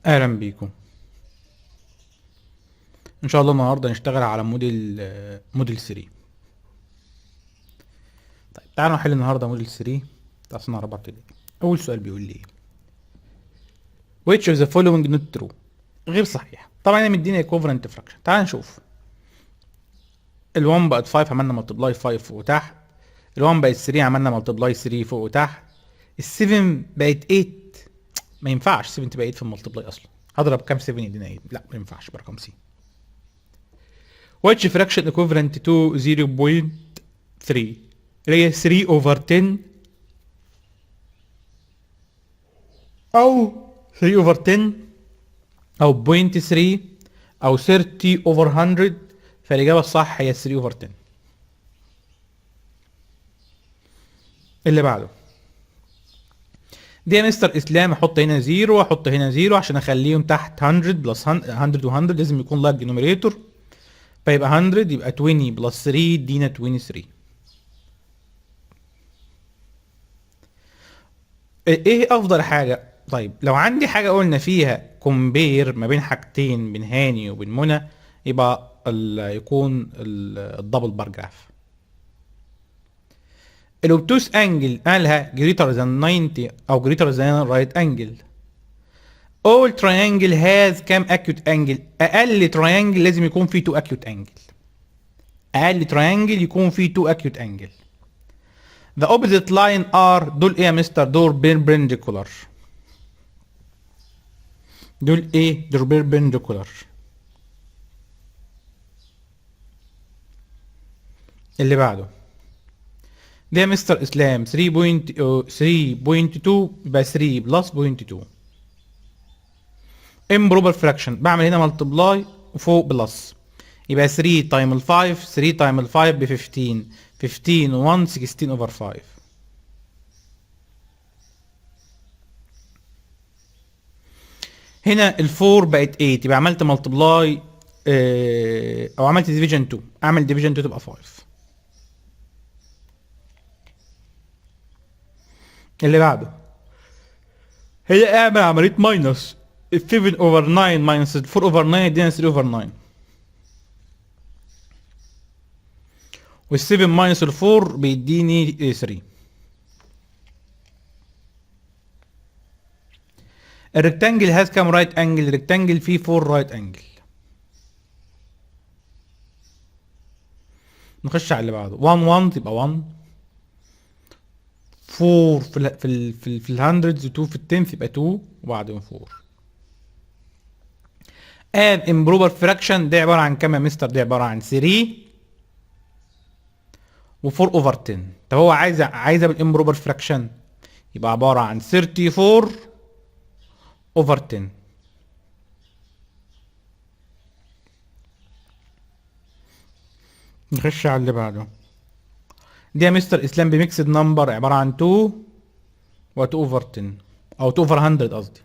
اهلا بيكم. ان شاء الله النهارده نشتغل على موديل 3. طيب تعالوا نحل النهارده موديل 3 بتاع سنه 4 ابتدائي. اول سؤال بيقول لي which of the following not true؟ غير صحيح. طبعا انا مديني equivalent fraction. تعال نشوف. ال1 بقت 5 عملنا ملتبلاي 5 فوق وتحت. ال1 بقت 3 عملنا ملتبلاي 3 فوق وتحت. ال7 بقت 8. ما ينفعش 7 تبقى 8 في الملتبلاي اصلا. هضرب كام 7 يدينا 8؟ لا ما ينفعش برقم سي. which fraction equivalent to 0.3 اللي هي 3 over 10 او 3 over 10 او 0.3 او 30 over 100. فالاجابه الصح هي 3 over 10. اللي بعده دي يا مستر اسلام احط هنا 0 واحط هنا 0 عشان اخليهم تحت 100 بلس 100 و100 لازم يكون لايك دينوميريتور. فيبقى 100 يبقى 20 بلس 3 يدينا 23. ايه افضل حاجه؟ طيب لو عندي حاجه قلنا فيها كومبير ما بين حاجتين، بين هاني وبين منى، يبقى يكون الدبل بار جراف. الاوبتوس انجل مالها greater than 90 او greater than right angle. all triangle has كام acute angle؟ اقل triangle لازم يكون فيه 2 acute angle. اقل triangle يكون فيه 2 acute angle. the opposite line are دول ايه يا مستر؟ دول perpendicular. دول ايه؟ دول perpendicular. اللي بعده ده يا مستر اسلام 3.2 يبقى 3 بلس 0.2 امبروبر فراكشن. بعمل هنا ملتبلاي وفوق بلس، يبقى 3 تايم ال 5 3 تايم ال 5 ب 15 15 1 16 اوفر 5. هنا ال 4 بقت 8 يبقى عملت ملتبلاي او عملت ديفيجن 2. اعمل ديفيجن 2 تبقى 5. اللي بعده هي اعمل عمليه ماينس ال 7 اوفر 9 ماينس ال 4 اوفر 9 يدينا 3 اوفر 9. وال 7 ماينس ال 4 بيديني 3. الريكتانجل هاز كام رايت انجل؟ الريكتانجل فيه 4 رايت انجل. نخش على اللي بعده 1 1 يبقى 1 4 في الهندردز و2 في التنث يبقى 2 وبعدين 4. ان امبروبر فراكشن ده عباره عن كام يا مستر؟ ده عباره عن 3 و4 اوفر 10. طب هو عايزه بالامبروبر فراكشن يبقى عباره عن 34 اوفر 10. نخش على اللي بعده. دي يا مستر اسلام بميكسد نمبر عباره عن 2 و 2 اوفر 10 او 2 اوفر 100 قصدي.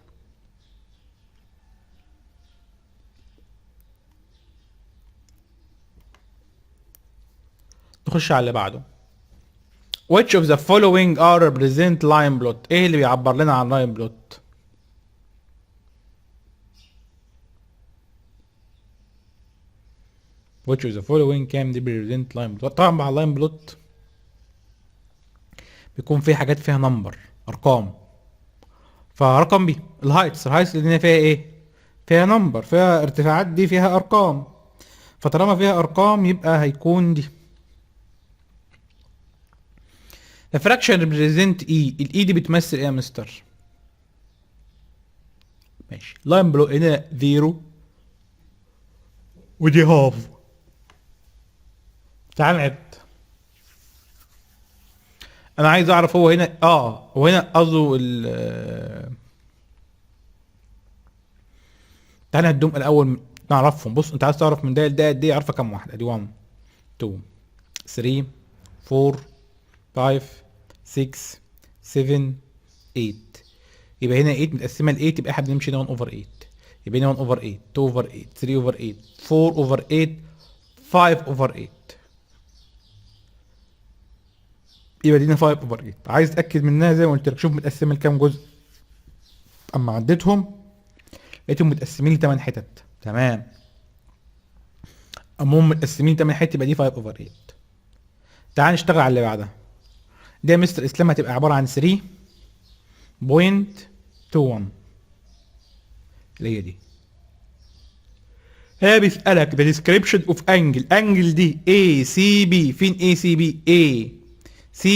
نخش على اللي بعده. which of the following are represent line plot؟ ايه اللي بيعبر لنا عن line plot؟ which of the following can represent line plot؟ طبعا مع line plot بيكون في حاجات فيها نمبر، ارقام. فرقم بي الهايتس اللي فيها ايه؟ فيها نمبر، فيها ارتفاعات، دي فيها ارقام. فطالما فيها ارقام يبقى هيكون دي. الفراكشن ريبريزنت اي، الاي دي بتمثل ايه يا مستر؟ ماشي. لاين بلو هنا زيرو ودي هاف. تعال نعد. انا عايز اعرف هو هنا هو هنا قصده تعال نعدهم الاول نعرفهم. بص انت عايز تعرف من ده لده قد ايه، عارفه كام واحده؟ ادي 1 2 3 4 5 6 7 8. يبقى هنا 8 متقسمه ل 8، يبقى احنا بنمشي هنا 1 اوفر 8. يبقى هنا 1 اوفر 8 2 اوفر 8 3 اوفر 8 4 اوفر 8 5 اوفر 8. يبقى دي 5 اوفر 8. عايز اتاكد منها زي ما قلت لك، شوف متقسمه لكام جزء. اما عديتهم لقيتهم متقسمين ل 8 حتت. تمام. المهم متقسمين 8 حتت، يبقى دي 5 اوفر 8. تعال نشتغل على اللي بعدها. دي يا مستر اسلام هتبقى عباره عن 3.21 اللي هي دي. هي بيسألك the description of angle. angle دي ACB. فين ACB؟ ACB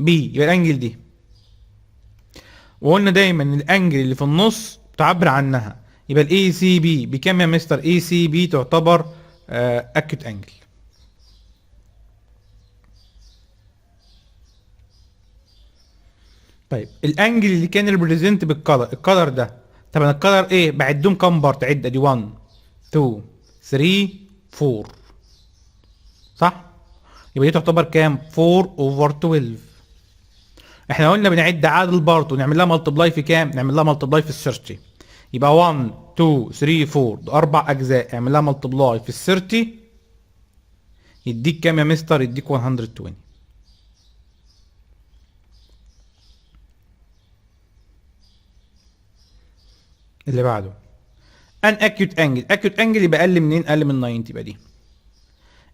يبقى الانجل دي. وقلنا دايما ان الانجل اللي في النص تعبر عنها، يبقى الاي سي بي بكام يا مستر؟ اي سي بي تعتبر اكيوت انجل. طيب الانجل اللي كان ريبريزنت بالكلر، الكلر ده طبعا الكلر ايه؟ بعدهم كام بارت؟ عد ادي 1 2 3 4 صح؟ يبقى دي تعتبر كام؟ 4 اوفر 12. احنا قلنا بنعد عدد البارت ونعمل لها ملتبلاي في كام؟ نعمل لها ملتبلاي في ال 30. يبقى 1 2 3 4 ده اربع اجزاء، اعمل لها ملتبلاي في ال 30 يديك كام يا مستر؟ يديك 120. اللي بعده ان اكيوت انجل. اكيوت انجل يبقى اقل منين؟ اقل من 90. يبقى دي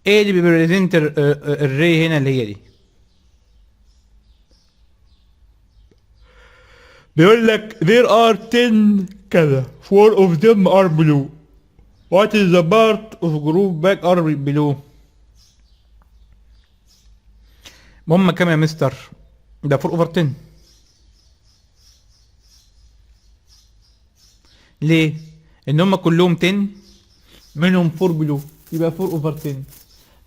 ايه اللي بيبريزنت الري هنا؟ اللي هي دي. بيقول لك there are 10 كذا 4 of them are blue. what is the part of group back are below؟ هم كام يا مستر؟ ده 4 over 10. ليه؟ ان هم كلهم 10 منهم 4 بلو، يبقى 4 over 10.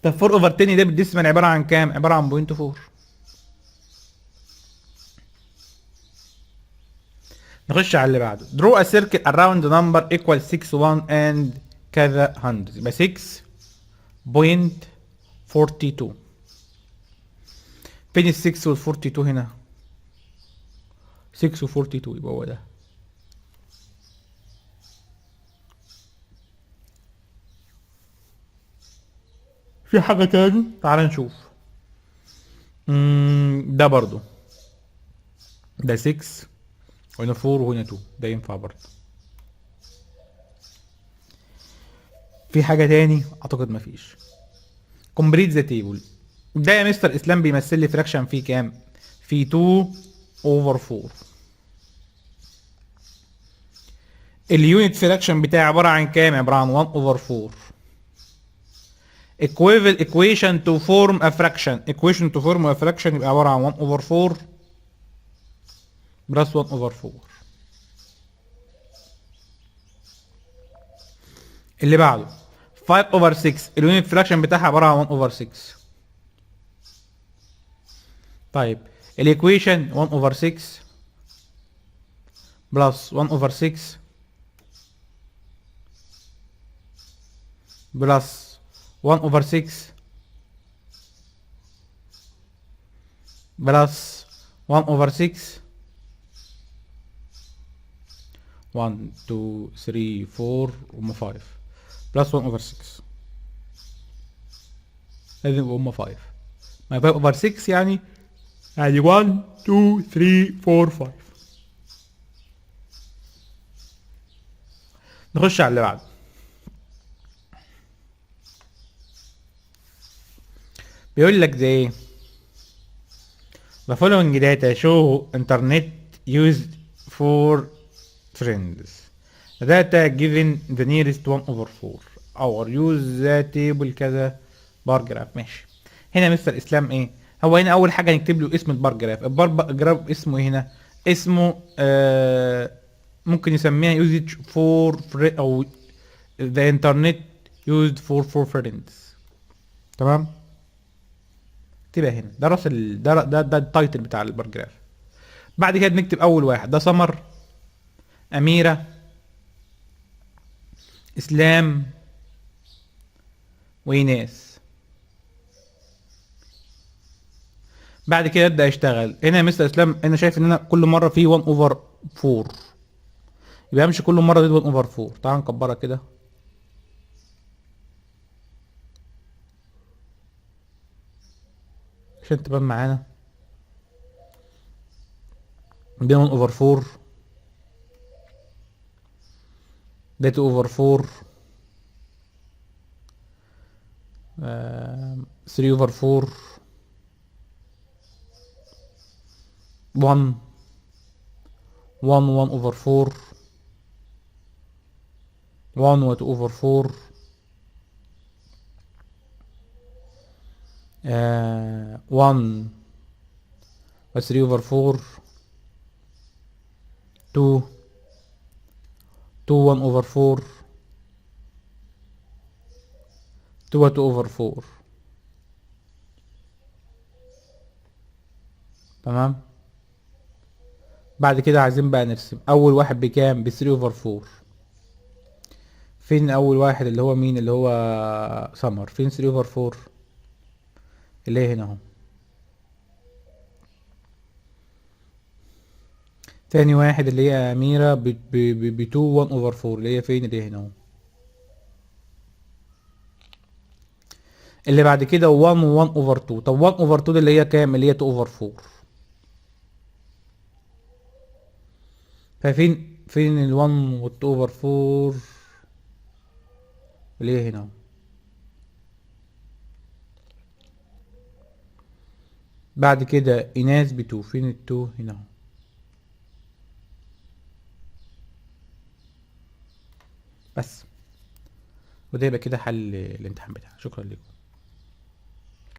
طب 4 over 10 ده بالديسمال عباره عن كام؟ عباره عن 0.4. نخش على اللي بعده. draw a circle around the number equal 6 1 and كذا 100. يبقى 6.42. فين ال 6 وال 42 هنا؟ 6 و 42 يبقى هو ده. في حاجة تاني؟ تعال نشوف. ده برضو ده 6 وهنا 4 وهنا 2، ده ينفع برضو. في حاجة تاني؟ اعتقد مفيش. كومبليت ذا تيبل. ده يا مستر اسلام بيمثل لي فراكشن فيه كام؟ في 2 اوفر 4. اليونت فراكشن بتاعي عبارة عن كام؟ عبارة عن 1 اوفر 4. equation to form a fraction. equation to form a fraction يبقى عبارة عن 1 over 4 plus 1 over 4. اللي بعده 5 over 6. اليونت فراكشن بتاعها عبارة عن 1 over 6. طيب الايكويشن 1 over 6 plus 1 over 6 plus 1 over 6 plus 1 over 6 1 2 3 4 هم 5 plus 1 over 6 لازم يبقوا هم 5. ما 5 over 6 يعني 1 2 3 4 5. نخش على اللي بعده. بيقول لك ده ايه؟ The following data show internet used for friends. The data given the nearest 1 over 4 or use the table كذا بار جراف. ماشي. هنا مستر اسلام ايه؟ هو هنا اول حاجه نكتب له اسم البار جراف. البار جراف اسمه ايه هنا؟ اسمه ممكن يسميها usage for او the internet used for friends. تمام؟ اكتبها هنا. ده راس ده التايتل بتاع البارجراف. بعد كده بنكتب اول واحد. ده سمر، اميره، اسلام، وايناس. بعد كده ابدا اشتغل. هنا يا مستر اسلام انا شايف ان انا كل مره في 1 اوفر 4 يبقى امشي كل مره دي 1 اوفر 4. تعال نكبرها كده. عشان تبان معانا. دي 1 اوفر 4 ده 2 اوفر 4. 3 اوفر 4. 1 1 1 اوفر 4. 1 و 2 اوفر 4. 1 و 3 اوفر 4. 2 2 1 اوفر 4. 2 و 2 اوفر 4. تمام. بعد كده عايزين بقى نرسم اول واحد بكام، ب 3 اوفر 4. فين اول واحد اللي هو مين، اللي هو سمر؟ فين 3 اوفر 4؟ اللي هي هنا اهو. تاني واحد اللي هي اميرة ب 2 1 اوفر 4، اللي هي فين؟ اللي هي هنا اهو. اللي بعد كده 1 1 اوفر 2. طب 1 اوفر 2 اللي هي كام؟ اللي هي 2 اوفر 4. فين ال 1 وال 2 اوفر 4؟ اللي هي هنا اهو. بعد كده ايناس ب 2. فين ال 2؟ هنا اهو. بس. وده يبقى كده حل الامتحان بتاعنا. شكرا لكم.